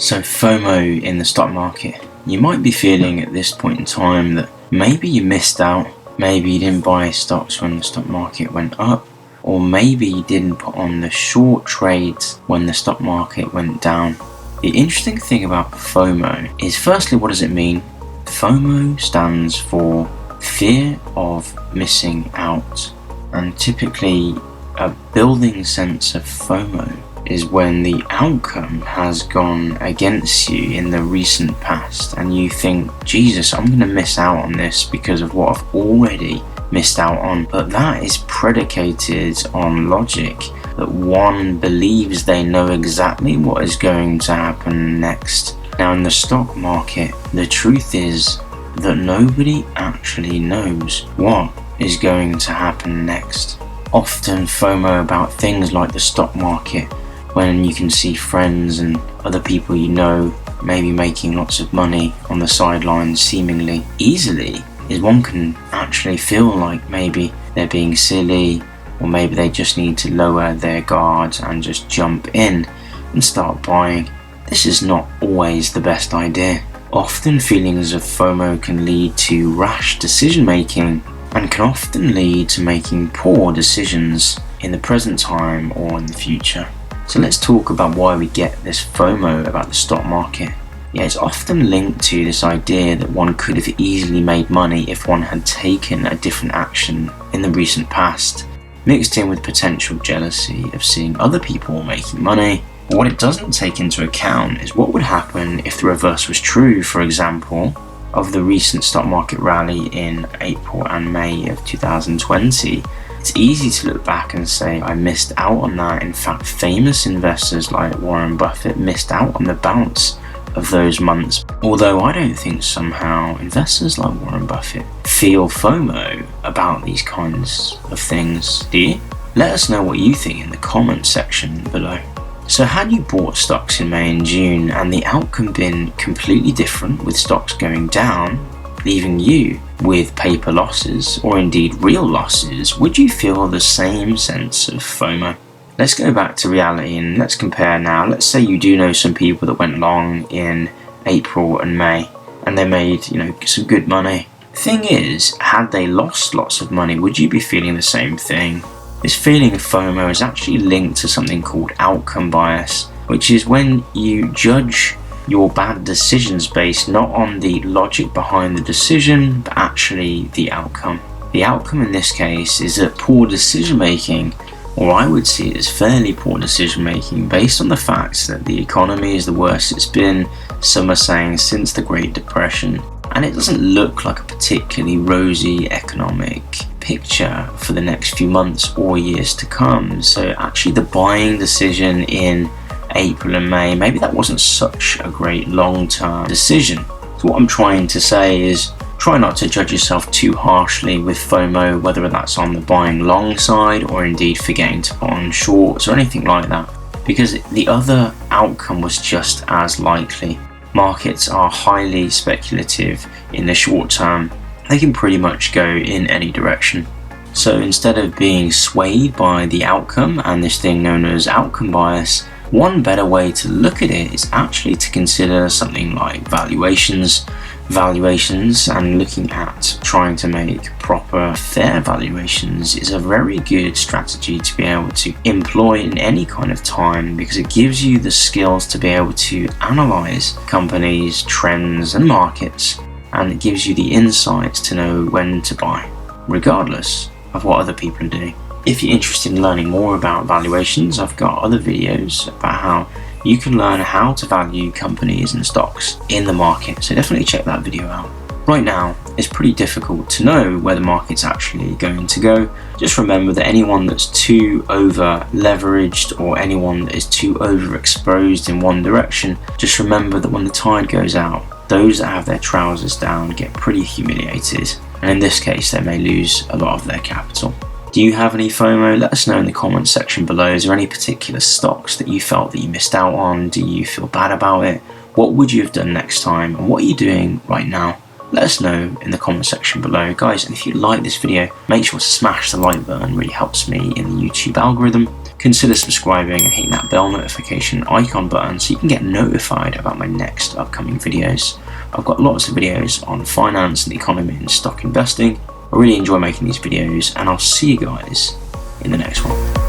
So FOMO in the stock market. You might be feeling at this point in time that maybe you missed out, maybe you didn't buy stocks when the stock market went up, or maybe you didn't put on the short trades when the stock market went down. The interesting thing about FOMO is, firstly, what does it mean? FOMO stands for fear of missing out, and typically a building sense of FOMO is when the outcome has gone against you in the recent past and you think, Jesus, I'm going to miss out on this because of what I've already missed out on. But that is predicated on logic, that one believes they know exactly what is going to happen next. Now, in the stock market, the truth is that nobody actually knows what is going to happen next. Often FOMO about things like the stock market, when you can see friends and other people you know maybe making lots of money on the sidelines seemingly easily, is one can actually feel like maybe they're being silly, or maybe they just need to lower their guards and just jump in and start buying. This is not always the best idea. Often feelings of FOMO can lead to rash decision making and can often lead to making poor decisions in the present time or in the future. So let's talk about why we get this FOMO about the stock market. Yeah, it's often linked to this idea that one could have easily made money if one had taken a different action in the recent past, mixed in with potential jealousy of seeing other people making money. But what it doesn't take into account is what would happen if the reverse was true, for example, of the recent stock market rally in April and May of 2020. It's easy to look back and say, I missed out on that. In fact, famous investors like Warren Buffett missed out on the bounce of those months. Although I don't think somehow investors like Warren Buffett feel FOMO about these kinds of things. Do you? Let us know what you think in the comments section below. So had you bought stocks in May and June and the outcome been completely different, with stocks going down, leaving you with paper losses or indeed real losses, would you feel the same sense of FOMO? Let's go back to reality and let's compare now. Let's say you do know some people that went long in April and May and they made, some good money. Thing is, had they lost lots of money, would you be feeling the same thing? This feeling of FOMO is actually linked to something called outcome bias, which is when you judge your bad decisions based not on the logic behind the decision, but actually the outcome. The outcome in this case is that poor decision making, or I would see it as fairly poor decision making, based on the fact that the economy is the worst it's been, some are saying, since the Great Depression, and it doesn't look like a particularly rosy economic picture for the next few months or years to come. So actually the buying decision in April and May, maybe that wasn't such a great long-term decision. So what I'm trying to say is, try not to judge yourself too harshly with FOMO, whether that's on the buying long side or indeed forgetting to put on shorts or anything like that, because the other outcome was just as likely. Markets are highly speculative in the short term. They can pretty much go in any direction. So instead of being swayed by the outcome and this thing known as outcome bias, one better way to look at it is actually to consider something like valuations, and looking at trying to make proper, fair valuations is a very good strategy to be able to employ in any kind of time, because it gives you the skills to be able to analyze companies, trends and markets, and it gives you the insights to know when to buy, regardless of what other people are doing. If you're interested in learning more about valuations, I've got other videos about how you can learn how to value companies and stocks in the market, so definitely check that video out. Right now, it's pretty difficult to know where the market's actually going to go. Just remember that anyone that's too over leveraged or anyone that is too overexposed in one direction, just remember that when the tide goes out, those that have their trousers down get pretty humiliated, and in this case they may lose a lot of their capital. Do you have any FOMO? Let us know in the comments section below. Is there any particular stocks that you felt that you missed out on? Do you feel bad about it? What would you have done next time? And what are you doing right now? Let us know in the comment section below. Guys, and if you like this video, make sure to smash the like button. It really helps me in the YouTube algorithm. consider subscribing and hitting that bell notification icon button so you can get notified about my next upcoming videos. I've got lots of videos on finance and the economy and stock investing. I really enjoy making these videos, and I'll see you guys in the next one.